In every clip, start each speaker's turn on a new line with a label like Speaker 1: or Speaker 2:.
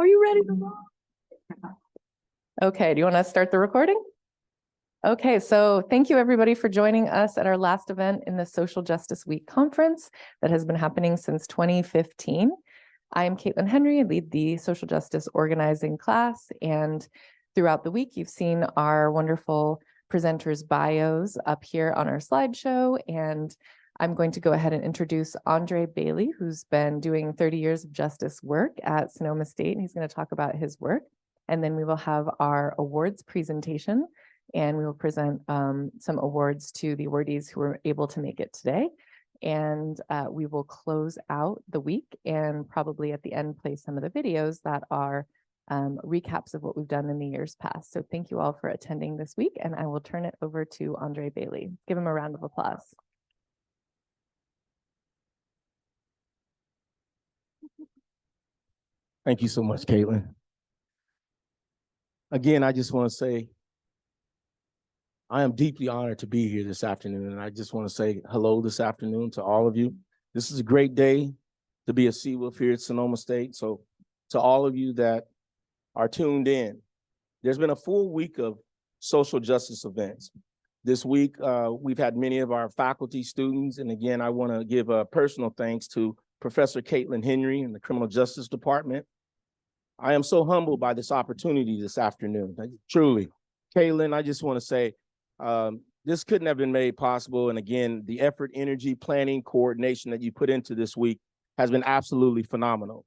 Speaker 1: Are you ready to roll? Okay, do you want to start the recording? Okay, so thank you everybody for joining us at our last event in the Social Justice Week conference that has been happening since 2015. I am Caitlin Henry, I lead the social justice organizing class, and throughout the week you've seen our wonderful presenters' bios up here on our slideshow, and I'm going to go ahead and introduce Andre Bailey, who's been doing 30 years of justice work at Sonoma State, and he's going to talk about his work. And then we will have our awards presentation, and we will present some awards to the awardees who were able to make it today. And we will close out the week and probably at the end play some of the videos that are recaps of what we've done in the years past. So thank you all for attending this week, and I will turn it over to Andre Bailey. Give him a round of applause.
Speaker 2: Thank you so much, Caitlin. Again, I just want to say I am deeply honored to be here this afternoon, and I just want to say hello this afternoon to all of you. This is a great day to be a Seawolf here at Sonoma State. So to all of you that are tuned in, there's been a full week of social justice events. This week, we've had many of our faculty, students, and again, I want to give a personal thanks to Professor Caitlin Henry in the Criminal Justice Department. I am so humbled by this opportunity this afternoon. Truly, Caitlin, I just want to say this couldn't have been made possible. And again, the effort, energy, planning, coordination that you put into this week has been absolutely phenomenal.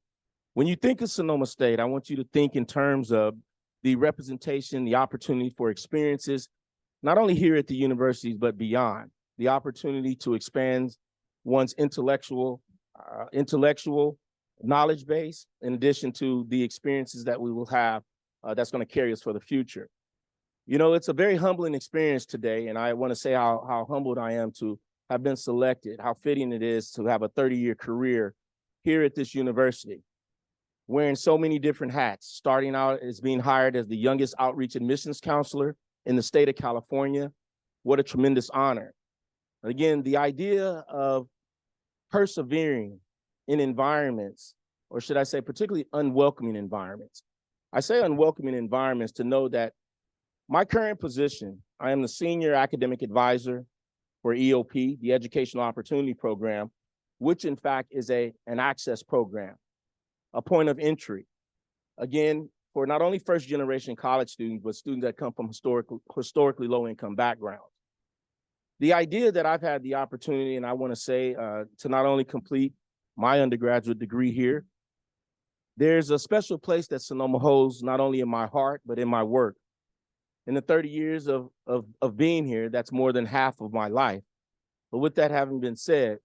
Speaker 2: When you think of Sonoma State, I want you to think in terms of the representation, the opportunity for experiences, not only here at the universities, but beyond. The opportunity to expand one's intellectual knowledge base, in addition to the experiences that we will have that's going to carry us for the future. You know, it's a very humbling experience today, and I want to say how humbled I am to have been selected, how fitting it is to have a 30-year career here at this university, wearing so many different hats, starting out as being hired as the youngest outreach admissions counselor in the state of California. What a tremendous honor. Again, the idea of persevering in environments, or should I say particularly unwelcoming environments. I say unwelcoming environments to know that my current position, I am the senior academic advisor for EOP, the Educational Opportunity Program, which in fact is an access program, a point of entry. Again, for not only first generation college students, but students that come from historically low income backgrounds. The idea that I've had the opportunity, and I want to say to not only complete my undergraduate degree here, there's a special place that Sonoma holds not only in my heart, but in my work. In the 30 years of being here, that's more than half of my life. But with that having been said,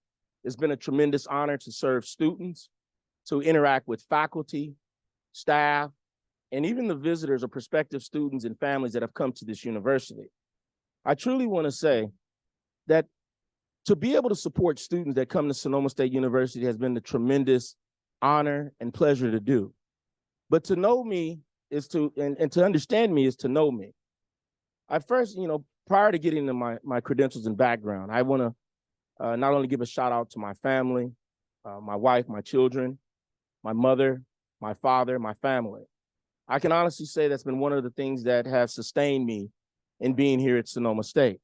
Speaker 2: it's been a tremendous honor to serve students, to interact with faculty, staff, and even the visitors or prospective students and families that have come to this university. I truly want to say that to be able to support students that come to Sonoma State University has been a tremendous honor and pleasure to do. But to know me is to, and to understand me is to know me. I first, prior to getting into my credentials and background, I want to not only give a shout out to my family, my wife, my children, my mother, my father, my family. I can honestly say that's been one of the things that has sustained me in being here at Sonoma State.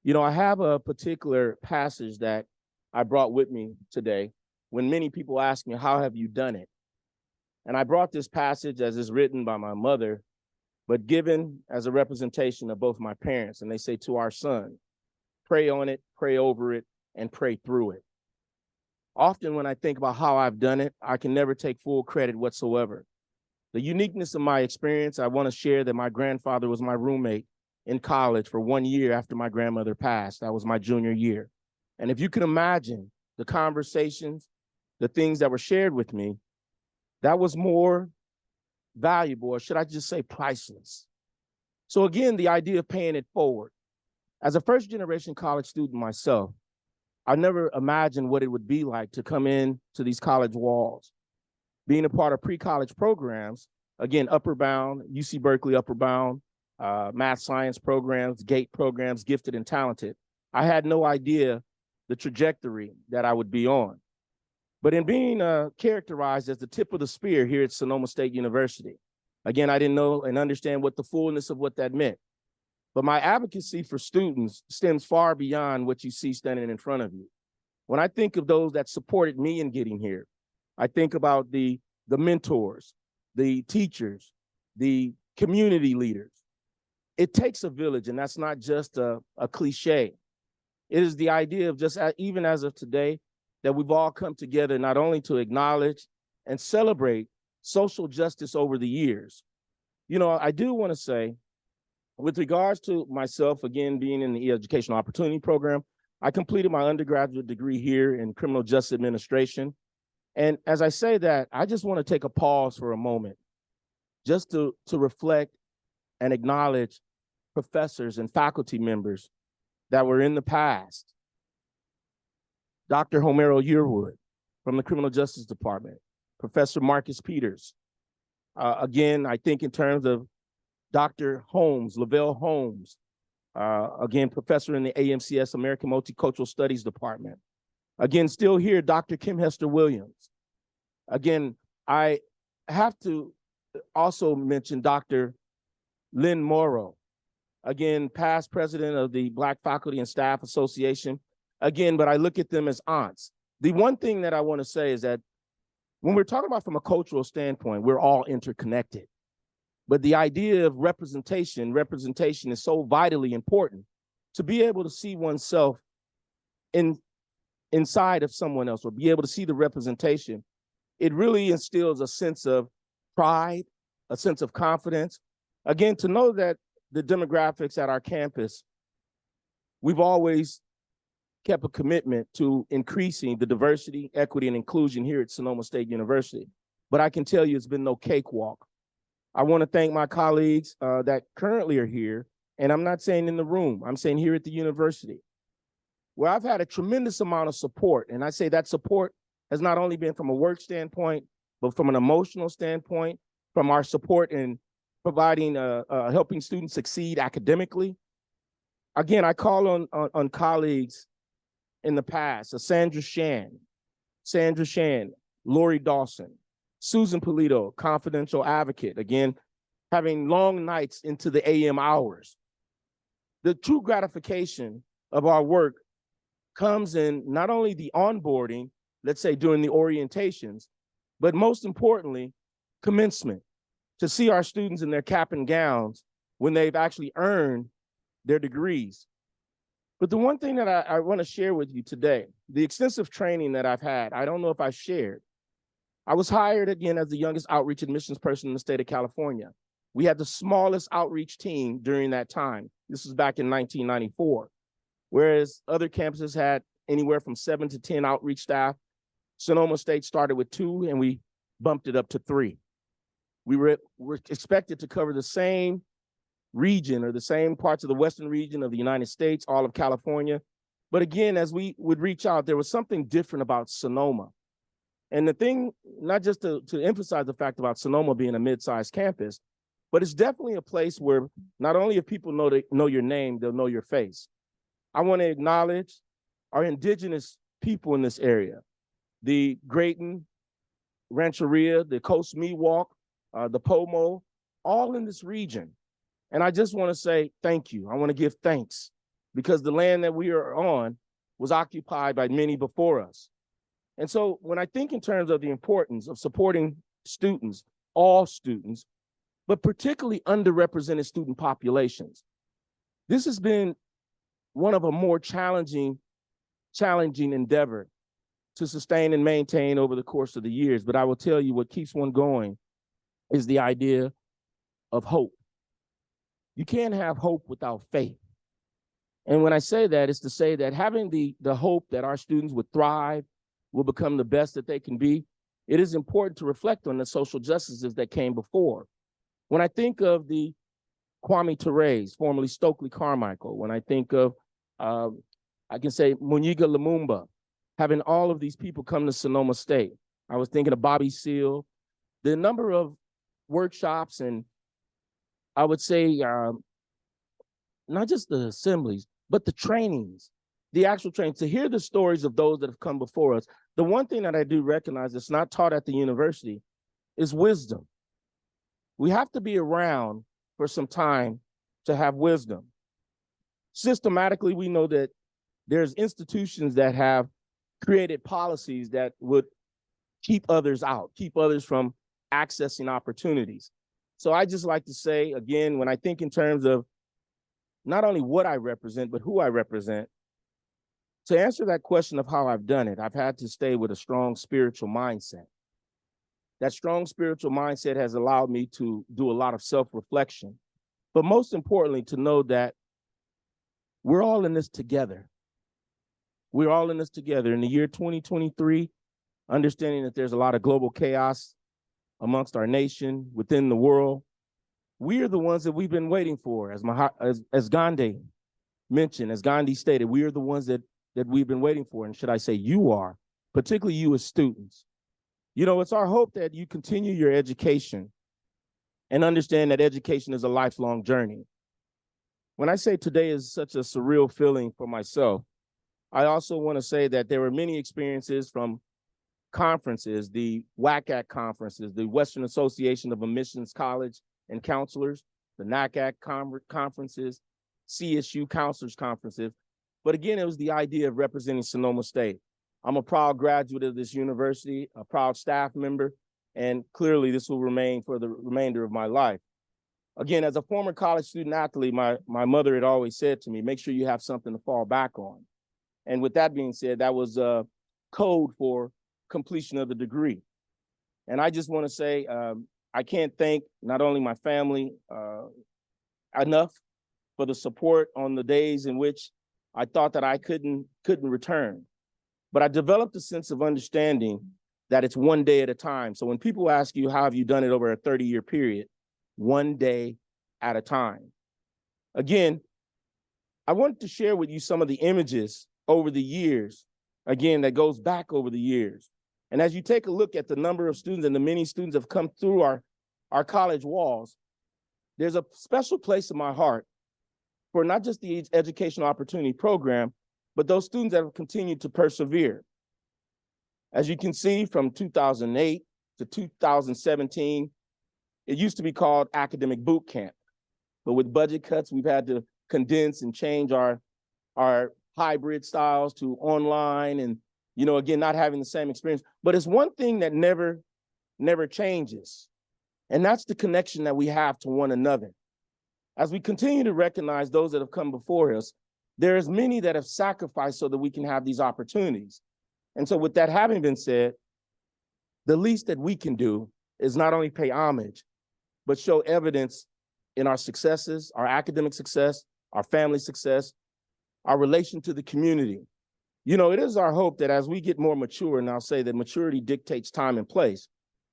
Speaker 2: I have a particular passage that I brought with me today when many people ask me, how have you done it? And I brought this passage as is written by my mother, but given as a representation of both my parents. And they say to our son, pray on it, pray over it, and pray through it. Often when I think about how I've done it, I can never take full credit whatsoever. The uniqueness of my experience, I want to share that my grandfather was my roommate in college for 1 year after my grandmother passed. That was my junior year. And if you can imagine the conversations, the things that were shared with me, that was more valuable, or should I just say priceless. So again, the idea of paying it forward. As a first generation college student myself, I never imagined what it would be like to come in to these college walls. Being a part of pre-college programs, again, Upper Bound, UC Berkeley Upper Bound, math science programs, GATE programs, gifted and talented. I had no idea the trajectory that I would be on. But in being characterized as the tip of the spear here at Sonoma State University, again, I didn't know and understand what the fullness of what that meant. But my advocacy for students stems far beyond what you see standing in front of you. When I think of those that supported me in getting here, I think about the mentors, the teachers, the community leaders. It takes a village, and that's not just a cliche. It is the idea of just even as of today, that we've all come together not only to acknowledge and celebrate social justice over the years. You know, I do want to say, with regards to myself, again, being in the Educational Opportunity Program, I completed my undergraduate degree here in Criminal Justice Administration. And as I say that, I just want to take a pause for a moment, just to reflect and acknowledge professors and faculty members that were in the past. Dr. Homero Yearwood from the Criminal Justice Department, Professor Marcus Peters. Again, I think in terms of Dr. Holmes, Lavelle Holmes, again, professor in the AMCS, American Multicultural Studies Department. Again, still here, Dr. Kim Hester Williams. Again, I have to also mention Dr. Lynn Morrow, again, past president of the Black Faculty and Staff Association. Again, but I look at them as aunts. The one thing that I want to say is that when we're talking about from a cultural standpoint, we're all interconnected. But the idea of representation is so vitally important to be able to see oneself inside of someone else, or be able to see the representation. It really instills a sense of pride, a sense of confidence. Again, to know that the demographics at our campus, we've always kept a commitment to increasing the diversity, equity, and inclusion here at Sonoma State University. But I can tell you it's been no cakewalk. I want to thank my colleagues that currently are here, and I'm not saying in the room, I'm saying here at the university, where I've had a tremendous amount of support. And I say that support has not only been from a work standpoint, but from an emotional standpoint, from our support in providing, helping students succeed academically. Again, I call on colleagues in the past, Sandra Shan, Lori Dawson, Susan Polito, confidential advocate, again, having long nights into the AM hours. The true gratification of our work comes in not only the onboarding, let's say during the orientations, but most importantly, commencement, to see our students in their cap and gowns when they've actually earned their degrees. But the one thing that I want to share with you today, the extensive training that I've had, I don't know if I shared. I was hired again as the youngest outreach admissions person in the state of California. We had the smallest outreach team during that time. This was back in 1994. Whereas other campuses had anywhere from 7 to 10 outreach staff, Sonoma State started with 2 and we bumped it up to 3. We were expected to cover the same region or the same parts of the Western region of the United States, all of California. But again, as we would reach out, there was something different about Sonoma. And the thing, not just to emphasize the fact about Sonoma being a mid-sized campus, but it's definitely a place where not only if people know your name, they'll know your face. I want to acknowledge our indigenous people in this area, the Grayton, Rancheria, the Coast Miwok, the Pomo, all in this region. And I just want to say thank you. I want to give thanks because the land that we are on was occupied by many before us. And so when I think in terms of the importance of supporting students, all students, but particularly underrepresented student populations, this has been one of a more challenging endeavor to sustain and maintain over the course of the years. But I will tell you what keeps one going is the idea of hope. You can't have hope without faith. And when I say that, it's to say that having the hope that our students would thrive, will become the best that they can be, it is important to reflect on the social justices that came before. When I think of the Kwame Ture's, formerly Stokely Carmichael, when I think of, I can say Muniga Lumumba, having all of these people come to Sonoma State. I was thinking of Bobby Seale, the number of workshops and I would say not just the assemblies, but the trainings the actual training, to hear the stories of those that have come before us. The one thing that I do recognize that's not taught at the university is wisdom. We have to be around for some time to have wisdom. Systematically, we know that there's institutions that have created policies that would keep others out, keep others from accessing opportunities. So I just like to say, again, when I think in terms of not only what I represent, but who I represent, to answer that question of how I've done it, I've had to stay with a strong spiritual mindset. That strong spiritual mindset has allowed me to do a lot of self-reflection, but most importantly, to know that we're all in this together. We're all in this together. In the year 2023, understanding that there's a lot of global chaos amongst our nation, within the world, we are the ones that we've been waiting for. As Gandhi mentioned, as Gandhi stated, we are the ones that we've been waiting for. And should I say you are, particularly you as students. You know, it's our hope that you continue your education and understand that education is a lifelong journey. When I say today is such a surreal feeling for myself, I also want to say that there were many experiences from conferences, the WACAC conferences, the Western Association of Admissions College and Counselors, the NACAC conferences, CSU Counselors Conferences. But again, it was the idea of representing Sonoma State. I'm a proud graduate of this university, a proud staff member, and clearly this will remain for the remainder of my life. Again, as a former college student athlete, my mother had always said to me, make sure you have something to fall back on. And with that being said, that was a code for completion of the degree. And I just want to say, I can't thank not only my family enough for the support on the days in which I thought that I couldn't return. But I developed a sense of understanding that it's one day at a time. So when people ask you, how have you done it over a 30-year period? One day at a time. Again, I wanted to share with you some of the images over the years, again, that goes back over the years. And as you take a look at the number of students and the many students that have come through our college walls, there's a special place in my heart for not just the Educational Opportunity Program, but those students that have continued to persevere. As you can see, from 2008 to 2017, it used to be called Academic Boot Camp. But with budget cuts, we've had to condense and change our hybrid styles to online and, you know, again, not having the same experience. But it's one thing that never changes, and that's the connection that we have to one another. As we continue to recognize those that have come before us, there's many that have sacrificed so that we can have these opportunities. And so with that having been said, the least that we can do is not only pay homage, but show evidence in our successes, our academic success, our family success, our relation to the community. You know, it is our hope that as we get more mature, and I'll say that maturity dictates time and place,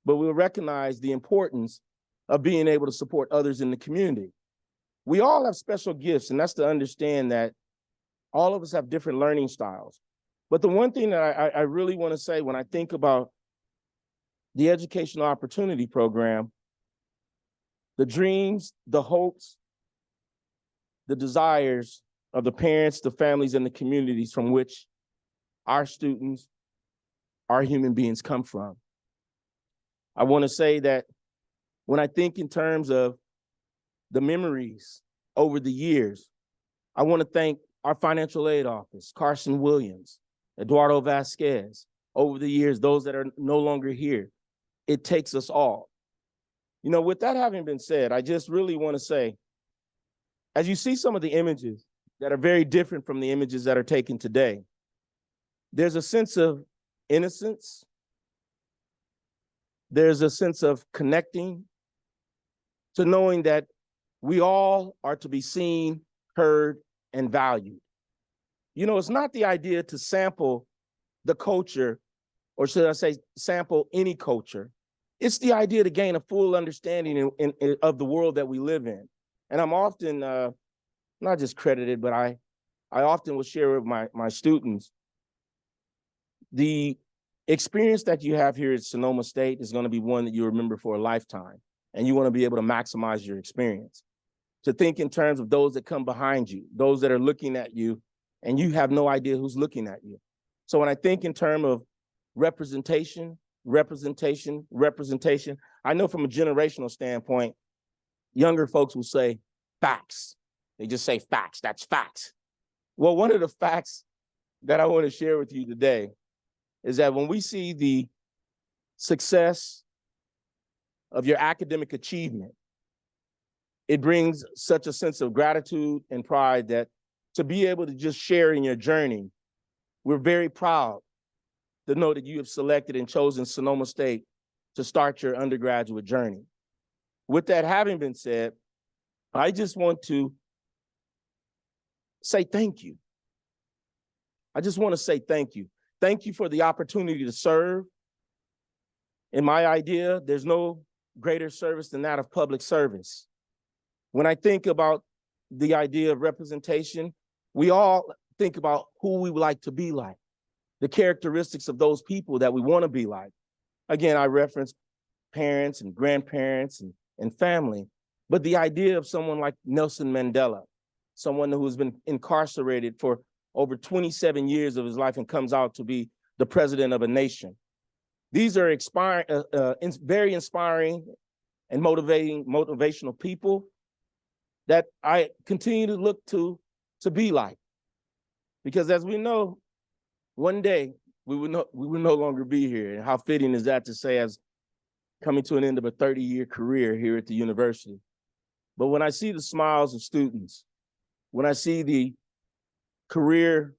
Speaker 2: but we'll recognize the importance of being able to support others in the community. We all have special gifts, and that's to understand that all of us have different learning styles. But the one thing that I really want to say when I think about the Educational Opportunity Program, the dreams, the hopes, the desires of the parents, the families, and the communities from which our students, our human beings come from. I want to say that when I think in terms of the memories over the years, I want to thank our financial aid office, Carson Williams, Eduardo Vasquez, over the years, those that are no longer here. It takes us all. You know, with that having been said, I just really want to say, as you see some of the images that are very different from the images that are taken today, there's a sense of innocence. There's a sense of connecting to knowing that we all are to be seen, heard, and valued. You know, it's not the idea to sample the culture, or should I say sample any culture. It's the idea to gain a full understanding of the world that we live in. And I'm often, not just credited, but I often will share with my students, the experience that you have here at Sonoma State is going to be one that you remember for a lifetime, and you want to be able to maximize your experience. To think in terms of those that come behind you, those that are looking at you and you have no idea who's looking at you. So when I think in terms of representation, I know from a generational standpoint, younger folks will say facts. They just say facts, that's facts. Well, one of the facts that I want to share with you today is that when we see the success of your academic achievement, it brings such a sense of gratitude and pride that to be able to just share in your journey, we're very proud to know that you have selected and chosen Sonoma State to start your undergraduate journey. With that having been said, I just want to say thank you. I just want to say thank you. Thank you for the opportunity to serve. In my idea, there's no greater service than that of public service. When I think about the idea of representation, we all think about who we would like to be like, the characteristics of those people that we want to be like. Again, I reference parents and grandparents and family, but the idea of someone like Nelson Mandela, someone who's been incarcerated for over 27 years of his life and comes out to be the president of a nation. These are very inspiring and motivational people that I continue to look to be like. Because as we know, one day we will no longer be here. And how fitting is that to say as coming to an end of a 30-year career here at the university. But when I see the smiles of students, when I see the career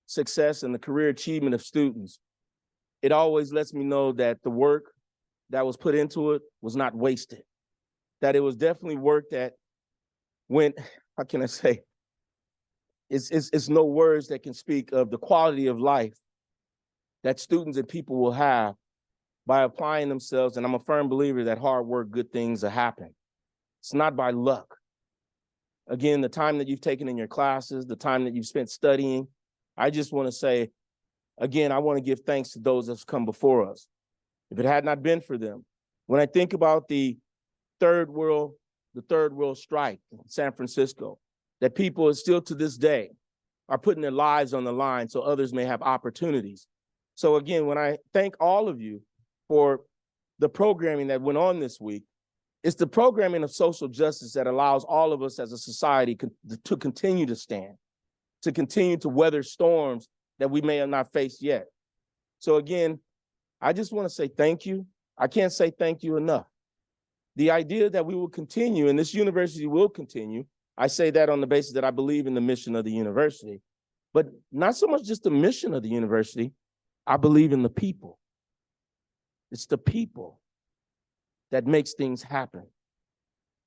Speaker 2: success and the career achievement of students, it always lets me know that the work that was put into it was not wasted, that it was definitely work that went, how can I say, it's no words that can speak of the quality of life that students and people will have by applying themselves. And I'm a firm believer that hard work, good things will happen. It's not by luck. Again, the time that you've taken in your classes, the time that you've spent studying, I just want to say, again, I want to give thanks to those that's come before us. If it had not been for them, when I think about the third world strike in San Francisco, that people still to this day are putting their lives on the line so others may have opportunities. So again, when I thank all of you for the programming that went on this week, it's the programming of social justice that allows all of us as a society to continue to stand, to continue to weather storms that we may have not faced yet. So again, I just want to say thank you. I can't say thank you enough. The idea that we will continue, and this university will continue, I say that on the basis that I believe in the mission of the university, but not so much just the mission of the university, I believe in the people. It's the people that makes things happen.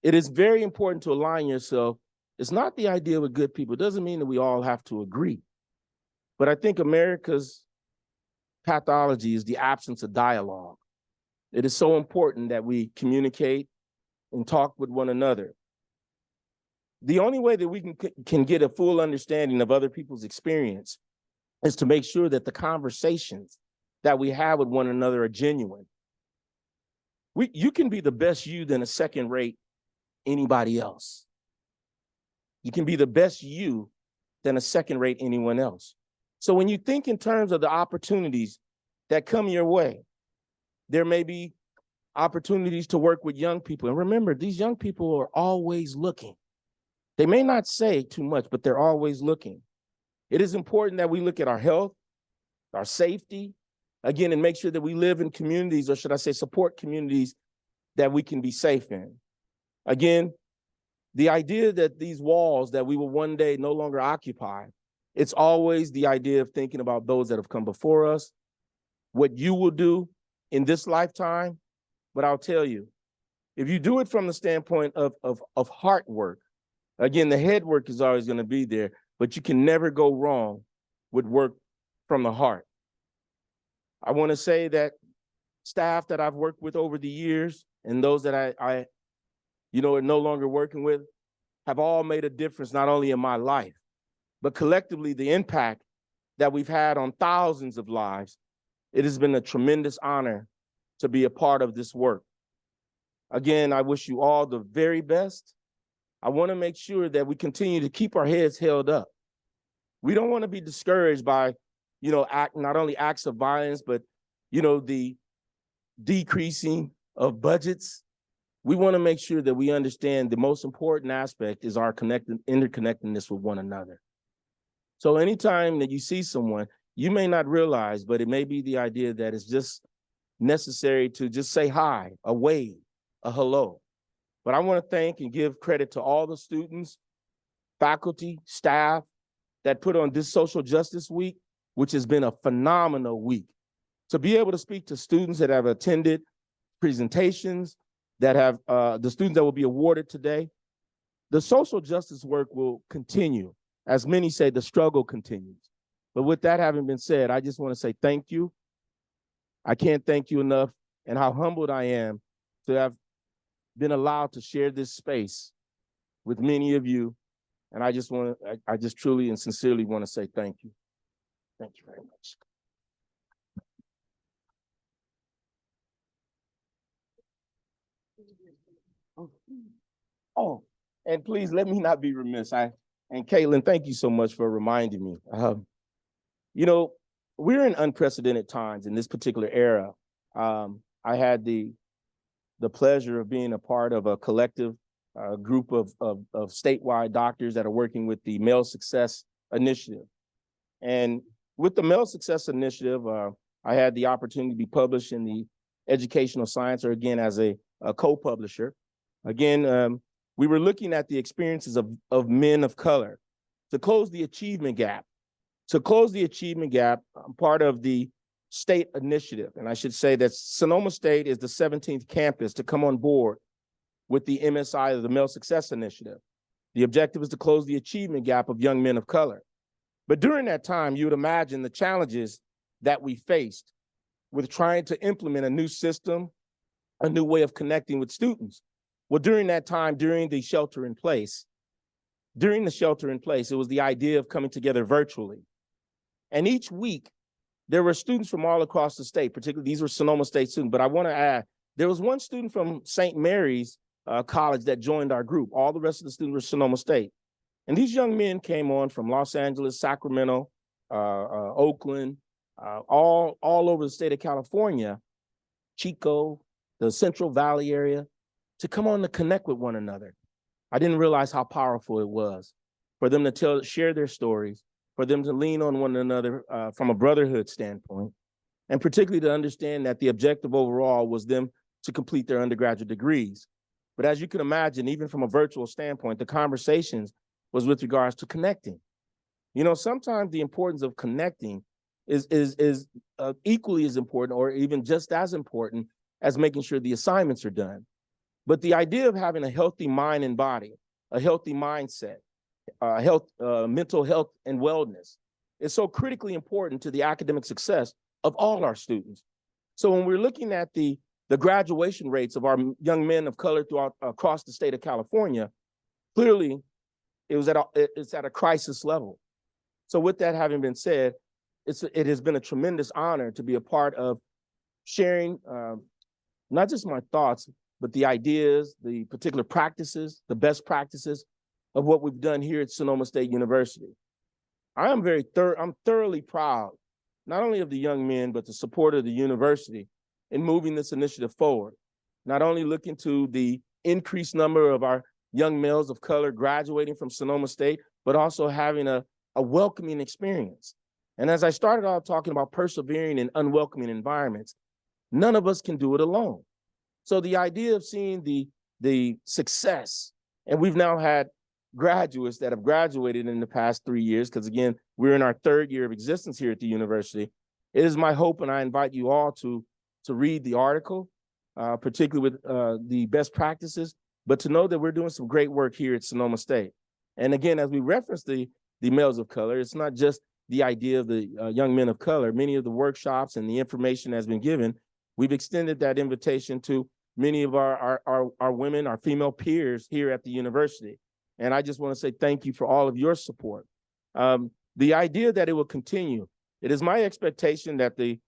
Speaker 2: It is very important to align yourself. It's not the idea with good people. It doesn't mean that we all have to agree. But I think America's pathology is the absence of dialogue. It is so important that we communicate and talk with one another. The only way that we can get a full understanding of other people's experience is to make sure that the conversations that we have with one another are genuine. You can be the best you than a second-rate anybody else. You can be the best you than a second-rate anyone else. So when you think in terms of the opportunities that come your way, there may be opportunities to work with young people. And remember, these young people are always looking. They may not say too much, but they're always looking. It is important that we look at our health, our safety, again, and make sure that we live in communities, or should I say support communities that we can be safe in. Again, the idea that these walls that we will one day no longer occupy, it's always the idea of thinking about those that have come before us, what you will do in this lifetime. But I'll tell you, if you do it from the standpoint of heart work, again, the head work is always going to be there, but you can never go wrong with work from the heart. I want to say that staff that I've worked with over the years and those that I are no longer working with have all made a difference, not only in my life, but collectively the impact that we've had on thousands of lives. It has been a tremendous honor to be a part of this work. Again, I wish you all the very best. I want to make sure that we continue to keep our heads held up. We don't want to be discouraged by, not only acts of violence, but, the decreasing of budgets. We want to make sure that we understand the most important aspect is our interconnectedness with one another. So anytime that you see someone, you may not realize, but it may be the idea that it's just necessary to just say hi, a wave, a hello. But I want to thank and give credit to all the students, faculty, staff that put on this Social Justice Week, which has been a phenomenal week. To be able to speak to students that have attended presentations, that have the students that will be awarded today, the social justice work will continue. As many say, the struggle continues. But with that having been said, I just want to say thank you. I can't thank you enough, and how humbled I am to have been allowed to share this space with many of you. And I just truly and sincerely want to say thank you. Thank you very much. Oh, and please let me not be remiss. And Caitlin, thank you so much for reminding me. We're in unprecedented times in this particular era. I had the pleasure of being a part of a collective group of statewide doctors that are working with the Male Success Initiative. And with the Male Success Initiative, I had the opportunity to be published in the Educational Science, or again, as a co-publisher. Again, we were looking at the experiences of men of color to close the achievement gap. To close the achievement gap, I'm part of the state initiative. And I should say that Sonoma State is the 17th campus to come on board with the MSI, of the Male Success Initiative. The objective is to close the achievement gap of young men of color. But during that time, you would imagine the challenges that we faced with trying to implement a new system, a new way of connecting with students. Well, during that time, during the shelter in place, it was the idea of coming together virtually. And each week, there were students from all across the state, particularly these were Sonoma State students, but I want to add, there was one student from St. Mary's College that joined our group. All the rest of the students were Sonoma State. And these young men came on from Los Angeles, Sacramento, Oakland, all over the state of California, Chico, the Central Valley area, to come on to connect with one another. I didn't realize how powerful it was for them to share their stories, for them to lean on one another from a brotherhood standpoint, and particularly to understand that the objective overall was them to complete their undergraduate degrees. But as you can imagine, even from a virtual standpoint, the conversations was with regards to connecting. Sometimes the importance of connecting is equally as important, or even just as important, as making sure the assignments are done. But the idea of having a healthy mind and body, a healthy mindset, mental health and wellness is so critically important to the academic success of all our students. So when we're looking at the graduation rates of our young men of color across the state of California, clearly it's at a crisis level. So with that having been said, it has been a tremendous honor to be a part of sharing not just my thoughts, but the ideas, the particular practices, the best practices of what we've done here at Sonoma State University. I'm thoroughly proud, not only of the young men, but the support of the university in moving this initiative forward. Not only looking to the increased number of our young males of color graduating from Sonoma State, but also having a welcoming experience. And as I started out talking about persevering in unwelcoming environments, none of us can do it alone. So the idea of seeing the success, and we've now had graduates that have graduated in the past 3 years, because again, we're in our third year of existence here at the university. It is my hope, and I invite you all to read the article, particularly with the best practices, but to know that we're doing some great work here at Sonoma State. And again, as we reference the males of color, it's not just the idea of the young men of color. Many of the workshops and the information has been given. We've extended that invitation to many of our women, our female peers here at the university. And I just want to say thank you for all of your support. The idea that it will continue, it is my expectation that the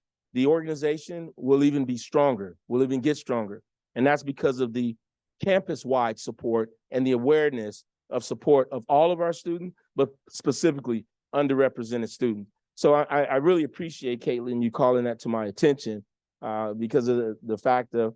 Speaker 2: organization will even be stronger, will even get stronger. And that's because of the campus-wide support and the awareness of support of all of our students, but specifically underrepresented students. So I really appreciate, Caitlin, you calling that to my attention because of the fact of,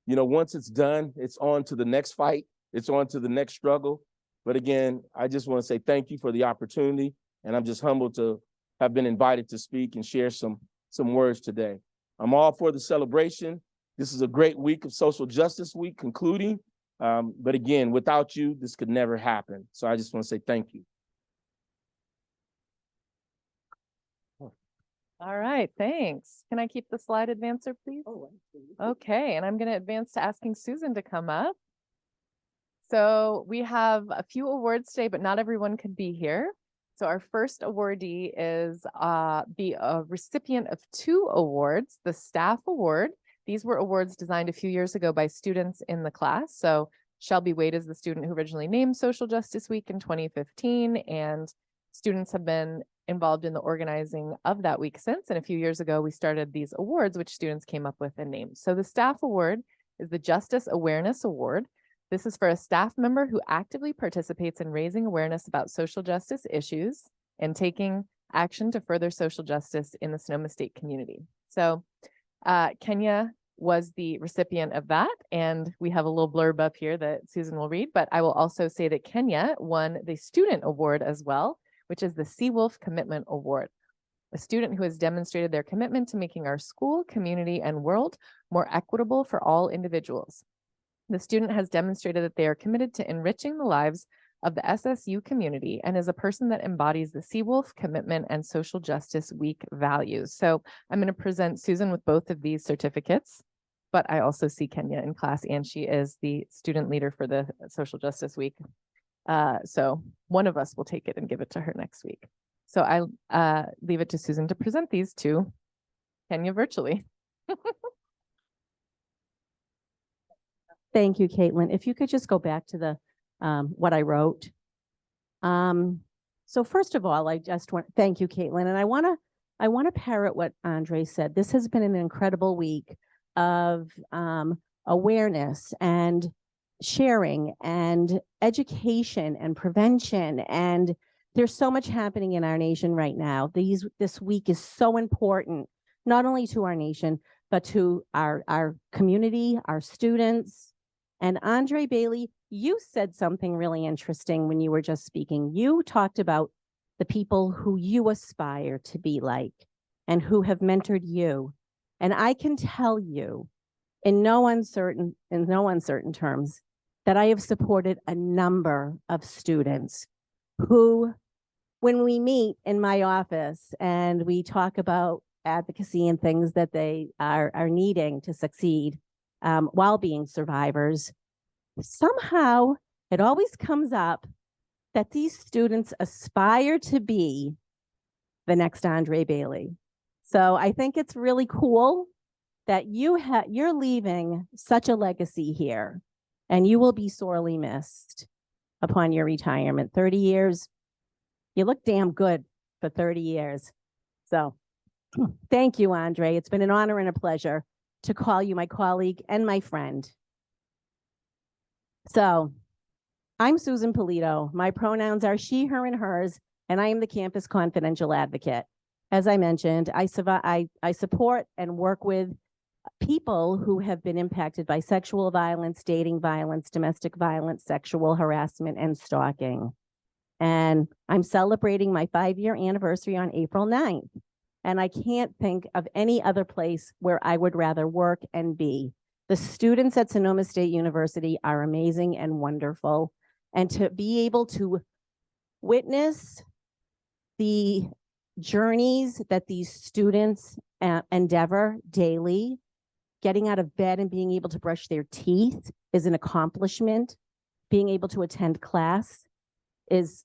Speaker 2: once it's done, it's on to the next fight. It's on to the next struggle. But again, I just want to say thank you for the opportunity. And I'm just humbled to have been invited to speak and share some words today. I'm all for the celebration. This is a great week of Social Justice Week concluding. But again, without you, this could never happen. So I just want to say thank you.
Speaker 1: All right, thanks. Can I keep the slide advancer, please?
Speaker 3: Oh, absolutely.
Speaker 1: Okay, and I'm going to advance to asking Susan to come up. So we have a few awards today, but not everyone could be here. So our first awardee is the recipient of 2 awards, the Staff Award. These were awards designed a few years ago by students in the class. So Shelby Wade is the student who originally named Social Justice Week in 2015, and students have been involved in the organizing of that week since. And a few years ago, we started these awards, which students came up with and named. So the Staff Award is the Justice Awareness Award. This is for a staff member who actively participates in raising awareness about social justice issues and taking action to further social justice in the Sonoma State community. So Kenya was the recipient of that, and we have a little blurb up here that Susan will read, but I will also say that Kenya won the Student Award as well, which is the Seawolf Commitment Award. A student who has demonstrated their commitment to making our school, community, and world more equitable for all individuals. The student has demonstrated that they are committed to enriching the lives of the SSU community and is a person that embodies the Seawolf Commitment and Social Justice Week values. So I'm going to present Susan with both of these certificates, but I also see Kenya in class, and she is the student leader for the Social Justice Week. So one of us will take it and give it to her next week. So I leave it to Susan to present these to Kenya virtually.
Speaker 3: Thank you, Caitlin. If you could just go back to the what I wrote. So first of all, I just want thank you, Caitlin, and I want to parrot what Andre said. This has been an incredible week of awareness and sharing and education and prevention, and there's so much happening in our nation right now. This week is so important, not only to our nation, but to our community, our students. And Andre Bailey, you said something really interesting when you were just speaking. You talked about the people who you aspire to be like and who have mentored you. And I can tell you in no uncertain terms that I have supported a number of students who, when we meet in my office and we talk about advocacy and things that they are needing to succeed while being survivors, somehow it always comes up that these students aspire to be the next Andre Bailey. So I think it's really cool that you're leaving such a legacy here, and you will be sorely missed upon your retirement. 30 years, you look damn good for 30 years. So thank you, Andre. It's been an honor and a pleasure to call you my colleague and my friend. So I'm Susan Polito. My pronouns are she, her, and hers, and I am the campus confidential advocate. As I mentioned, I support and work with people who have been impacted by sexual violence, dating violence, domestic violence, sexual harassment, and stalking. And I'm celebrating my 5-year anniversary on April 9th. And I can't think of any other place where I would rather work and be. The students at Sonoma State University are amazing and wonderful. And to be able to witness the journeys that these students endeavor daily, getting out of bed and being able to brush their teeth is an accomplishment. Being able to attend class is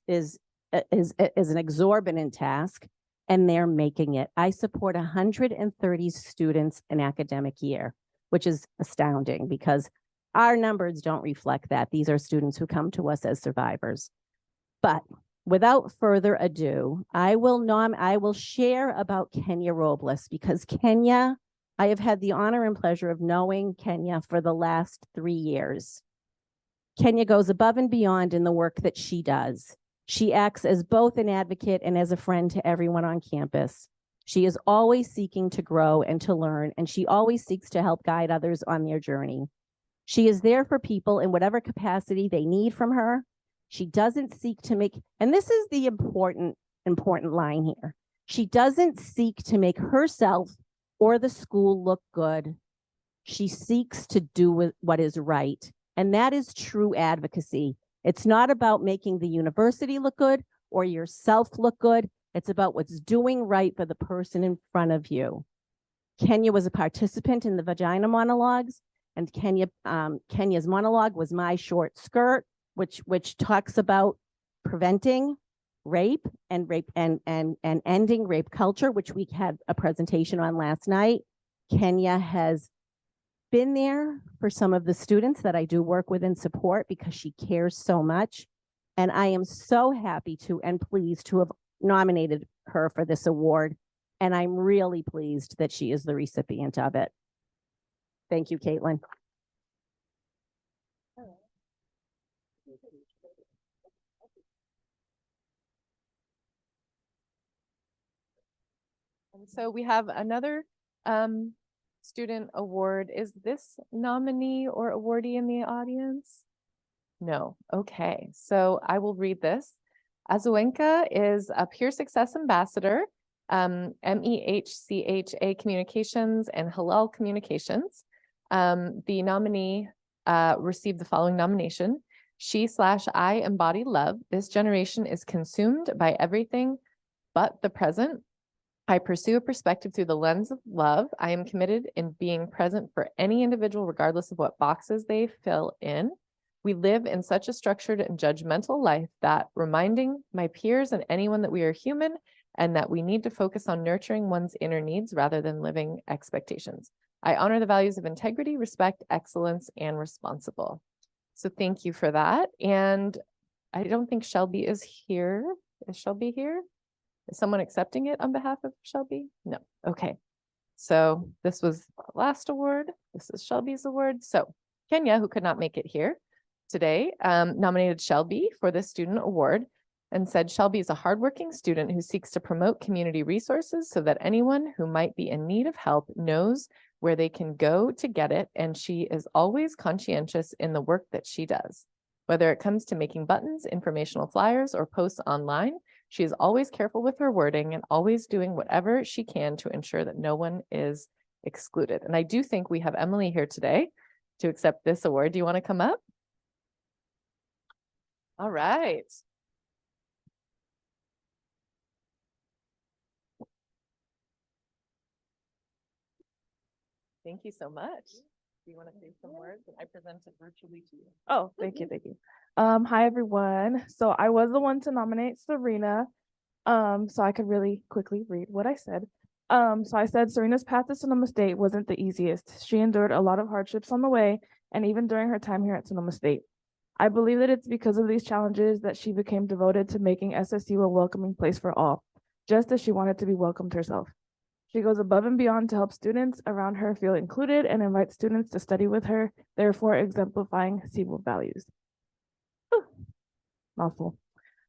Speaker 3: an exorbitant task, and they're making it. I support 130 students an academic year, which is astounding because our numbers don't reflect that. These are students who come to us as survivors. But without further ado, I will share about Kenya Robles, because Kenya, I have had the honor and pleasure of knowing Kenya for the last 3 years. Kenya goes above and beyond in the work that she does. She acts as both an advocate and as a friend to everyone on campus. She is always seeking to grow and to learn, and she always seeks to help guide others on their journey. She is there for people in whatever capacity they need from her. She doesn't seek to make, and this is the important line here. She doesn't seek to make herself or the school look good. She seeks to do what is right. And that is true advocacy. It's not about making the university look good or yourself look good. It's about what's doing right for the person in front of you. Kenya was a participant in the vagina monologues, and Kenya's monologue was My Short Skirt, which talks about preventing rape and ending rape culture, which we had a presentation on last night. Kenya has been there for some of the students that I do work with and support because she cares so much. And I am so happy to and pleased to have nominated her for this award. And I'm really pleased that she is the recipient of it. Thank you, Caitlin.
Speaker 1: And so we have another student award. Is this nominee or awardee in the audience? No. Okay. So I will read this. Azuenka is a Peer Success Ambassador, MEHCHA Communications and Halal Communications. The nominee received the following nomination. She/I embody love. This generation is consumed by everything but the present. I pursue a perspective through the lens of love. I am committed in being present for any individual, regardless of what boxes they fill in. We live in such a structured and judgmental life that reminding my peers and anyone that we are human and that we need to focus on nurturing one's inner needs rather than living expectations. I honor the values of integrity, respect, excellence, and responsible. So thank you for that. And I don't think Shelby is here. Is Shelby here? Is someone accepting it on behalf of Shelby? No. Okay. So this was the last award. This is Shelby's award. So Kenya, who could not make it here today, nominated Shelby for this student award and said Shelby is a hardworking student who seeks to promote community resources so that anyone who might be in need of help knows where they can go to get it. And she is always conscientious in the work that she does. Whether it comes to making buttons, informational flyers, or posts online, she is always careful with her wording and always doing whatever she can to ensure that no one is excluded. And I do think we have Emily here today to accept this award. Do you want to come up? All right. Thank you so much. Do you want to say some words? And I presented virtually to you.
Speaker 4: Oh, thank you, thank you. Hi everyone. So I was the one to nominate Serena. So I could really quickly read what I said. So I said Serena's path to Sonoma State wasn't the easiest. She endured a lot of hardships on the way, and even during her time here at Sonoma State. I believe that it's because of these challenges that she became devoted to making SSU a welcoming place for all, just as she wanted to be welcomed herself. She goes above and beyond to help students around her feel included and invite students to study with her, therefore exemplifying CBOL values. Mouthful.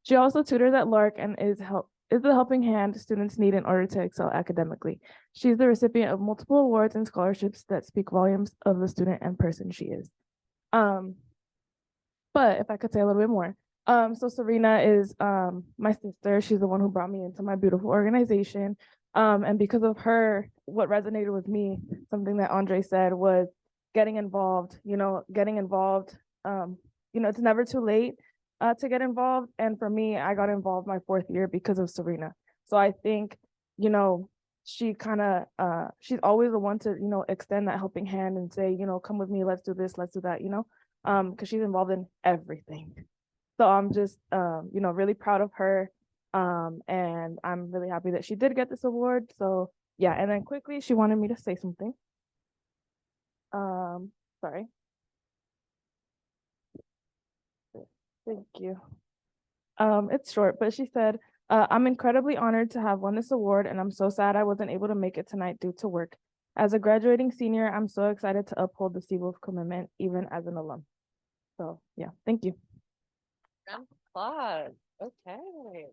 Speaker 4: She also tutors at Lark and is the helping hand students need in order to excel academically. She's the recipient of multiple awards and scholarships that speak volumes of the student and person she is. But if I could say a little bit more. So Serena is my sister. She's the one who brought me into my beautiful organization. And because of her, what resonated with me, something that Andre said was getting involved, it's never too late to get involved. And for me, I got involved my 4th year because of Serena. So I think, she she's always the one to, extend that helping hand and say, come with me, let's do this, let's do that, because she's involved in everything. So I'm just, really proud of her. And I'm really happy that she did get this award. So yeah, and then quickly, she wanted me to say something. Sorry. Thank you. It's short, but she said, I'm incredibly honored to have won this award, and I'm so sad I wasn't able to make it tonight due to work. As a graduating senior, I'm so excited to uphold the CBOL commitment, even as an alum. So yeah, thank you.
Speaker 1: Round of applause. Okay.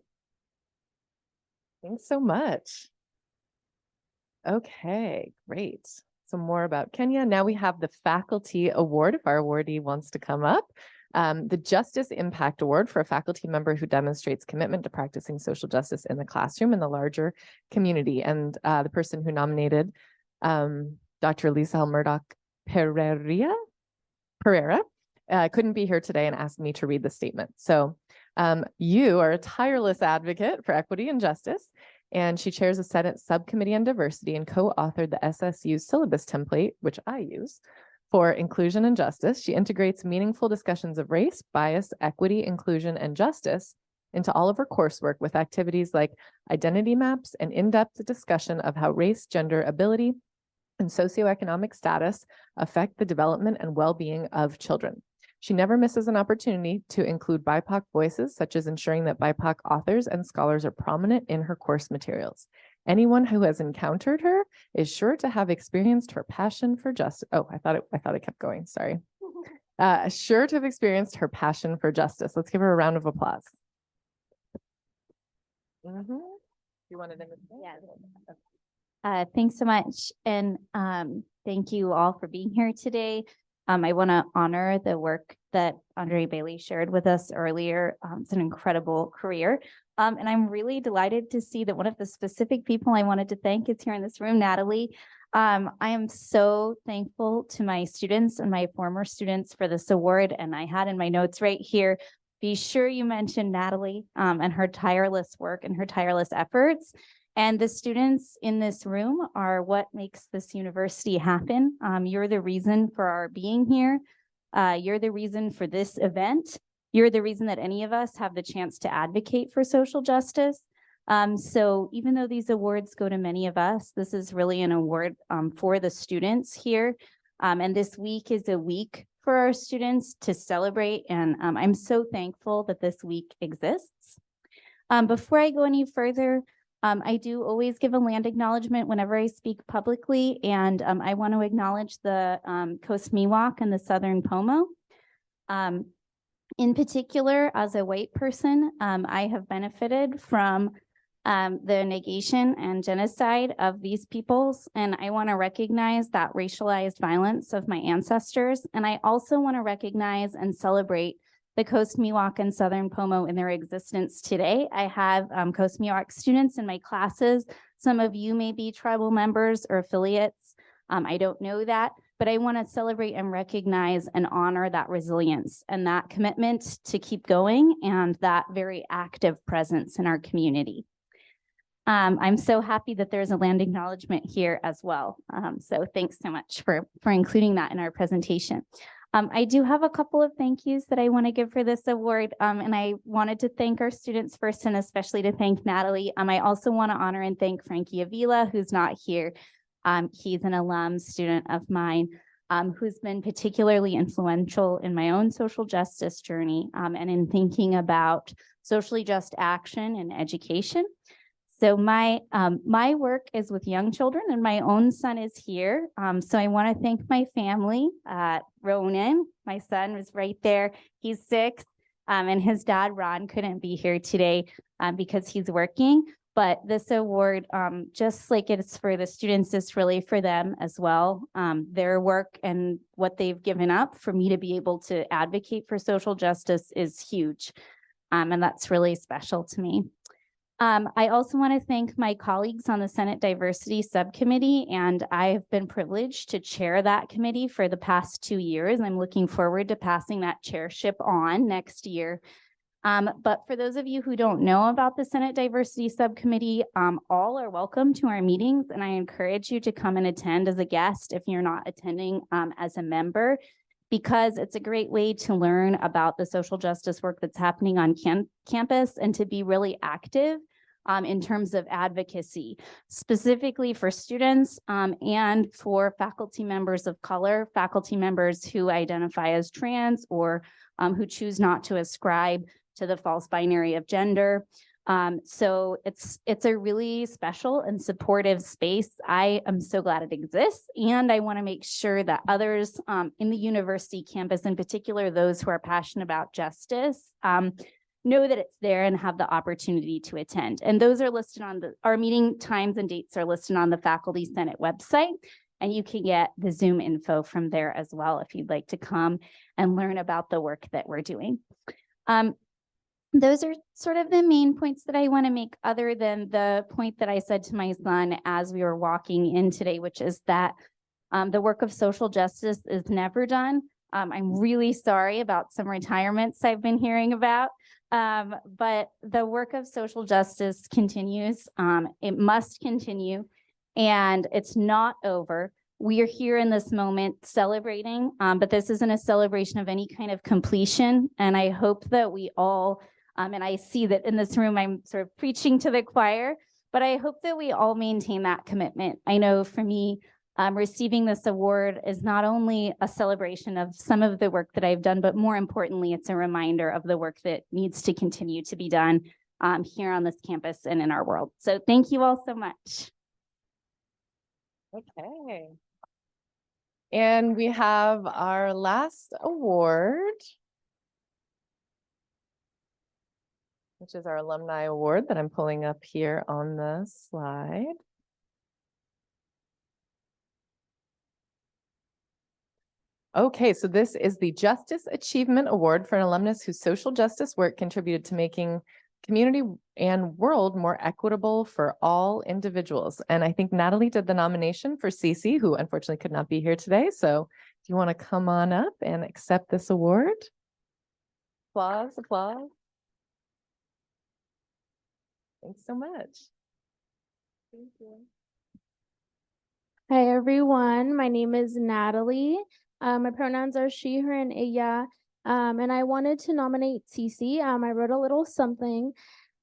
Speaker 1: Thanks so much. Okay, great. Some more about Kenya. Now we have the Faculty Award, if our awardee wants to come up. The Justice Impact Award for a faculty member who demonstrates commitment to practicing social justice in the classroom and the larger community. And the person who nominated Dr. Lisa Murdoch Pereira couldn't be here today and asked me to read the statement. So you are a tireless advocate for equity and justice, and she chairs a Senate subcommittee on diversity and co-authored the SSU syllabus template, which I use, for inclusion and justice. She integrates meaningful discussions of race, bias, equity, inclusion, and justice into all of her coursework with activities like identity maps and in-depth discussion of how race, gender, ability, and socioeconomic status affect the development and well-being of children. She never misses an opportunity to include BIPOC voices, such as ensuring that BIPOC authors and scholars are prominent in her course materials. Anyone who has encountered her is sure to have experienced her passion for justice. Oh, I thought it kept going. Sorry. Sure to have experienced her passion for justice. Let's give her a round of applause. You wanted to?
Speaker 5: Yeah. Thanks so much. And thank you all for being here today. I want to honor the work that Andre Bailey shared with us earlier. It's an incredible career. And I'm really delighted to see that one of the specific people I wanted to thank is here in this room, Natalie. I am so thankful to my students and my former students for this award. And I had in my notes right here, be sure you mention Natalie and her tireless work and her tireless efforts. And the students in this room are what makes this university happen. You're the reason for our being here. You're the reason for this event. You're the reason that any of us have the chance to advocate for social justice. So even though these awards go to many of us, this is really an award for the students here. And this week is a week for our students to celebrate. And I'm so thankful that this week exists. Before I go any further, I do always give a land acknowledgement whenever I speak publicly, and I want to acknowledge the Coast Miwok and the Southern Pomo. In particular, as a white person, I have benefited from the negation and genocide of these peoples, and I want to recognize that racialized violence of my ancestors, and I also want to recognize and celebrate the Coast Miwok and Southern Pomo in their existence today. I have Coast Miwok students in my classes. Some of you may be tribal members or affiliates. I don't know that, but I want to celebrate and recognize and honor that resilience and that commitment to keep going and that very active presence in our community. I'm so happy that there's a land acknowledgement here as well. So thanks so much for including that in our presentation. I do have a couple of thank yous that I want to give for this award, and I wanted to thank our students first and especially to thank Natalie. I also want to honor and thank Frankie Avila, who's not here. He's an alum student of mine who's been particularly influential in my own social justice journey and in thinking about socially just action and education. So my work is with young children, and my own son is here. So I want to thank my family. Ronan, my son, was right there. He's 6, and his dad, Ron, couldn't be here today because he's working. But this award, just like it's for the students, is really for them as well. Their work and what they've given up for me to be able to advocate for social justice is huge. And that's really special to me. I also want to thank my colleagues on the Senate Diversity Subcommittee, and I've been privileged to chair that committee for the past 2 years. I'm looking forward to passing that chairship on next year. But for those of you who don't know about the Senate Diversity Subcommittee, all are welcome to our meetings, and I encourage you to come and attend as a guest if you're not attending as a member, because it's a great way to learn about the social justice work that's happening on campus and to be really active in terms of advocacy, specifically for students and for faculty members of color, faculty members who identify as trans or who choose not to ascribe to the false binary of gender. So it's a really special and supportive space. I am so glad it exists, and I want to make sure that others in the university campus, in particular those who are passionate about justice, know that it's there and have the opportunity to attend. And those are listed on our meeting times and dates are listed on the Faculty Senate website. And you can get the Zoom info from there as well if you'd like to come and learn about the work that we're doing. Those are sort of the main points that I want to make, other than the point that I said to my son as we were walking in today, which is that the work of social justice is never done. I'm really sorry about some retirements I've been hearing about, but the work of social justice continues. It must continue, and it's not over. We are here in this moment celebrating, but this isn't a celebration of any kind of completion. And I hope that we all, and I see that in this room, I'm sort of preaching to the choir, but I hope that we all maintain that commitment. I know for me, receiving this award is not only a celebration of some of the work that I've done, but more importantly, it's a reminder of the work that needs to continue to be done here on this campus and in our world. So thank you all so much.
Speaker 1: Okay. And we have our last award, which is our alumni award that I'm pulling up here on the slide. Okay, so this is the Justice Achievement Award for an alumnus whose social justice work contributed to making community and world more equitable for all individuals. And I think Natalie did the nomination for Cece, who unfortunately could not be here today. So do you want to come on up and accept this award? Applause, applause. Thanks so much.
Speaker 4: Thank you.
Speaker 6: Hi, everyone. My name is Natalie. My pronouns are she, her, and ella. And I wanted to nominate Cece. I wrote a little something.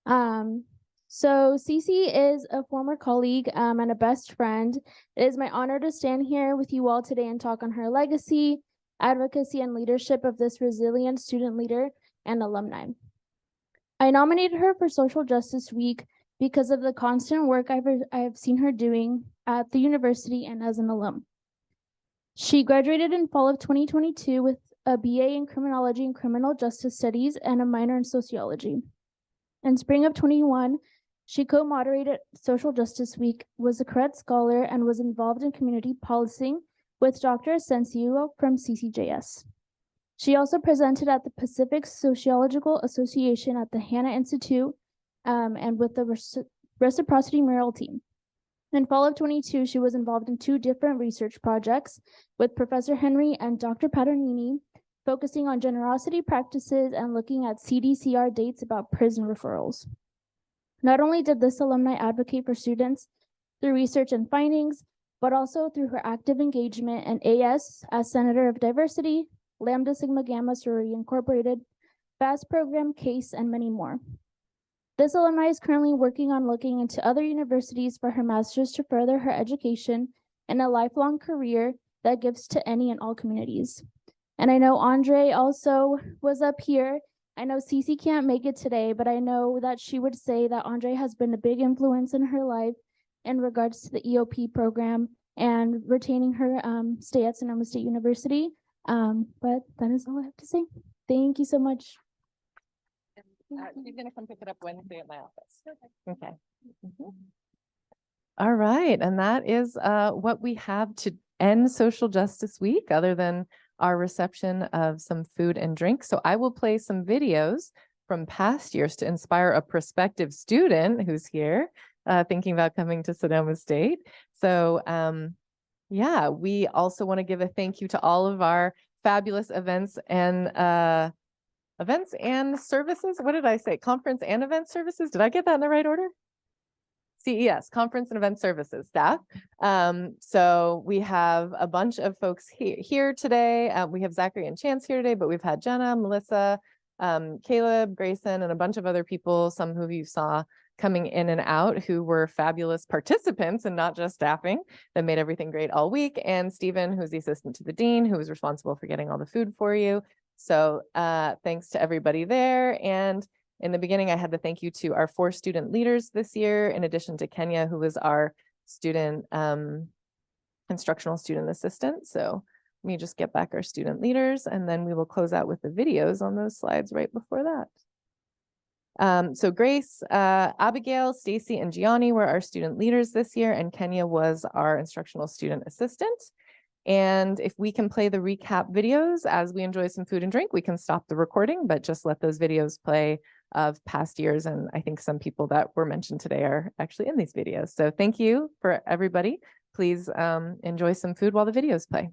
Speaker 6: So Cece is a former colleague and a best friend. It is my honor to stand here with you all today and talk on her legacy, advocacy, and leadership of this resilient student leader and alumni. I nominated her for Social Justice Week because of the constant work I've seen her doing at the university and as an alum. She graduated in fall of 2022 with a BA in Criminology and Criminal Justice Studies and a minor in Sociology. In spring of 21, she co-moderated Social Justice Week, was a Correct Scholar, and was involved in community policing with Dr. Asensio from CCJS. She also presented at the Pacific Sociological Association at the Hannah Institute and with the Reciprocity Mural team. In fall of 22, she was involved in 2 different research projects with Professor Henry and Dr. Paternini, focusing on generosity practices and looking at CDCR dates about prison referrals. Not only did this alumni advocate for students through research and findings, but also through her active engagement in AS as Senator of Diversity, Lambda Sigma Gamma Sorority Incorporated, FAST program, CASE, and many more. This alumni is currently working on looking into other universities for her master's to further her education in a lifelong career that gives to any and all communities. And I know Andre also was up here. I know Cece can't make it today, but I know that she would say that Andre has been a big influence in her life in regards to the EOP program and retaining her stay at Sonoma State University. But that is all I have to say. Thank you so much.
Speaker 1: She's gonna come pick it up Wednesday at my office. Okay. All right, and that is what we have to end Social Justice Week, other than our reception of some food and drink. So I will play some videos from past years to inspire a prospective student who's here thinking about coming to Sonoma State. So yeah, we also want to give a thank you to all of our fabulous events and services. What did I say? Conference and event services. Did I get that in the right order? CES, Conference and Event Services staff. So we have a bunch of folks here today. We have Zachary and Chance here today, but we've had Jenna, Melissa, Caleb, Grayson, and a bunch of other people, some who you saw coming in and out, who were fabulous participants and not just staffing, that made everything great all week. And Stephen, who's the assistant to the dean, who was responsible for getting all the food for you. So thanks to everybody there. And in the beginning, I had to thank you to our 4 student leaders this year, in addition to Kenya, who was our student instructional student assistant. So let me just get back our student leaders, and then we will close out with the videos on those slides right before that. So Grace, Abigail, Stacy, and Gianni were our student leaders this year, and Kenya was our instructional student assistant. And if we can play the recap videos as we enjoy some food and drink, we can stop the recording, but just let those videos play of past years. And I think some people that were mentioned today are actually in these videos. So thank you for everybody. Please enjoy some food while the videos play.